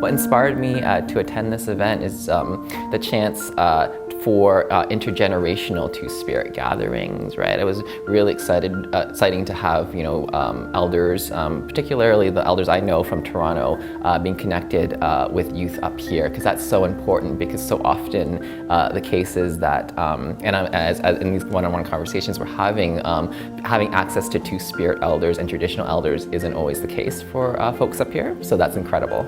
What inspired me to attend this event is the chance for intergenerational Two-Spirit gatherings, right? It was really exciting to have, elders, particularly the elders I know from Toronto, being connected with youth up here, because that's so important, because so often the case is that, as in these one-on-one conversations we're having access to Two-Spirit elders and traditional elders isn't always the case for folks up here, so that's incredible.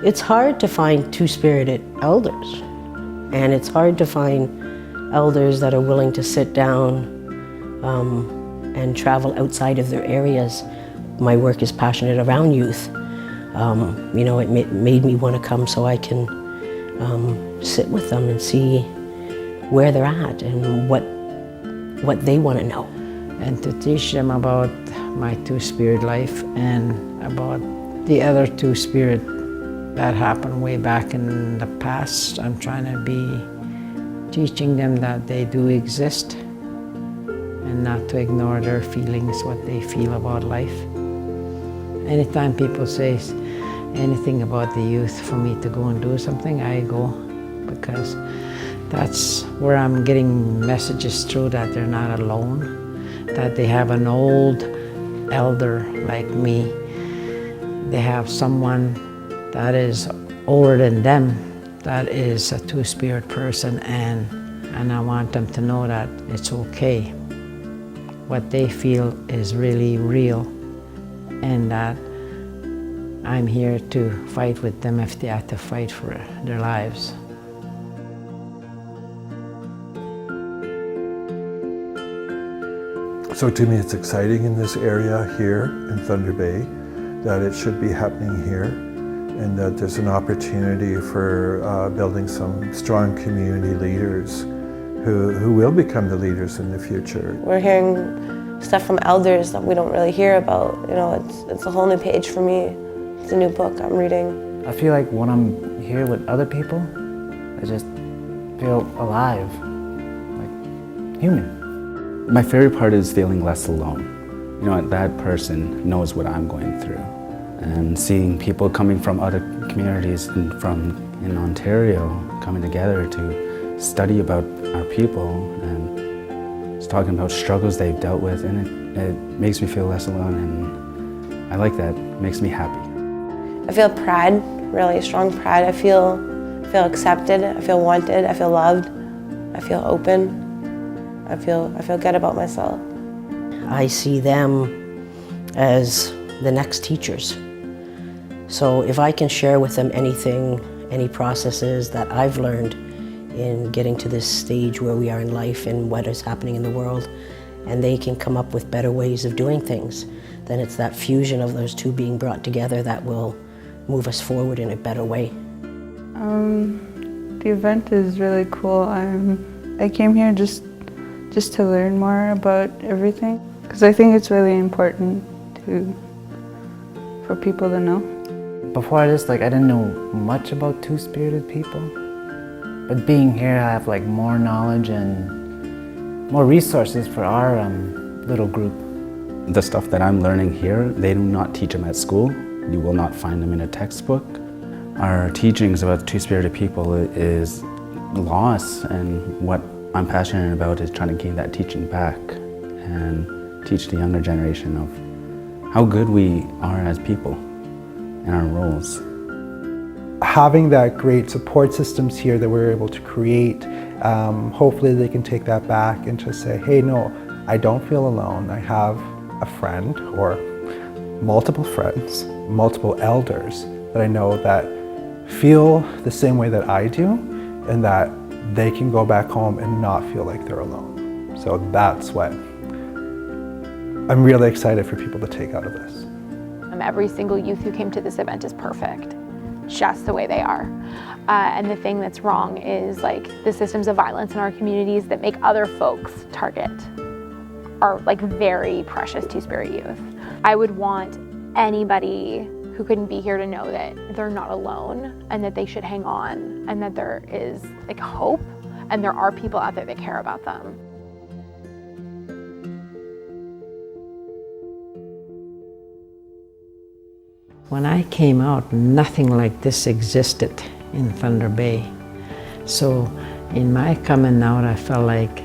It's hard to find Two-Spirited elders. And it's hard to find elders that are willing to sit down and travel outside of their areas. My work is passionate around youth. It made me want to come so I can sit with them and see where they're at and what they want to know. And to teach them about my Two-Spirit life and about the other Two-Spirit that happened way back in the past. I'm trying to be teaching them that they do exist and not to ignore their feelings, what they feel about life. Anytime people say anything about the youth for me to go and do something, I go, because that's where I'm getting messages through that they're not alone, that they have an old elder like me. They have someone that is older than them, that is a Two-Spirit person, and I want them to know that it's okay. What they feel is really real, and that I'm here to fight with them if they have to fight for their lives. So to me it's exciting in this area here in Thunder Bay that it should be happening here, and that there's an opportunity for building some strong community leaders who will become the leaders in the future. We're hearing stuff from elders that we don't really hear about. It's a whole new page for me. It's a new book I'm reading. I feel like when I'm here with other people, I just feel alive, like human. My favorite part is feeling less alone. That person knows what I'm going through. And seeing people coming from other communities in Ontario coming together to study about our people and just talking about struggles they've dealt with, and it makes me feel less alone, and I like that. It makes me happy. I feel pride, really strong pride. I feel accepted, I feel wanted, I feel loved, I feel open, I feel good about myself. I see them as the next teachers. So if I can share with them anything, any processes that I've learned in getting to this stage where we are in life and what is happening in the world, and they can come up with better ways of doing things, then it's that fusion of those two being brought together that will move us forward in a better way. The event is really cool. I came here just to learn more about everything, because I think it's really important for people to know. Before this, I didn't know much about Two-Spirited people, but being here, I have more knowledge and more resources for our little group. The stuff that I'm learning here, they do not teach them at school. You will not find them in a textbook. Our teachings about Two-Spirited people is loss, and what I'm passionate about is trying to gain that teaching back and teach the younger generation of how good we are as people and our roles. Having that great support systems here that we're able to create, hopefully they can take that back and just say, hey, no, I don't feel alone. I have a friend or multiple friends, multiple elders that I know that feel the same way that I do, and that they can go back home and not feel like they're alone. So that's what I'm really excited for people to take out of this. Every single youth who came to this event is perfect, just the way they are. And the thing that's wrong is the systems of violence in our communities that make other folks target are very precious Two-Spirit youth. I would want anybody who couldn't be here to know that they're not alone, and that they should hang on, and that there is hope, and there are people out there that care about them. When I came out, nothing like this existed in Thunder Bay. So in my coming out, I felt like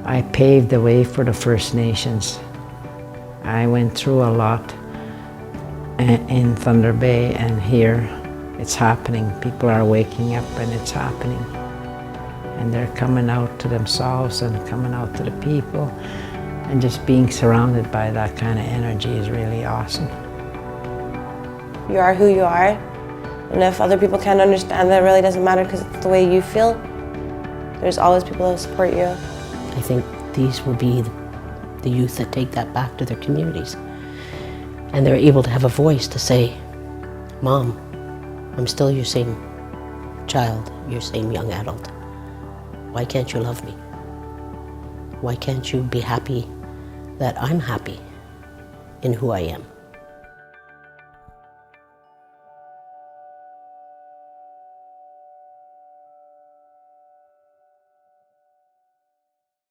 I paved the way for the First Nations. I went through a lot in Thunder Bay, and here it's happening. People are waking up and it's happening. And they're coming out to themselves and coming out to the people. And just being surrounded by that kind of energy is really awesome. You are who you are, and if other people can't understand that, it really doesn't matter because it's the way you feel. There's always people who support you. I think these will be the youth that take that back to their communities. And they're able to have a voice to say, Mom, I'm still your same child, your same young adult. Why can't you love me? Why can't you be happy that I'm happy in who I am?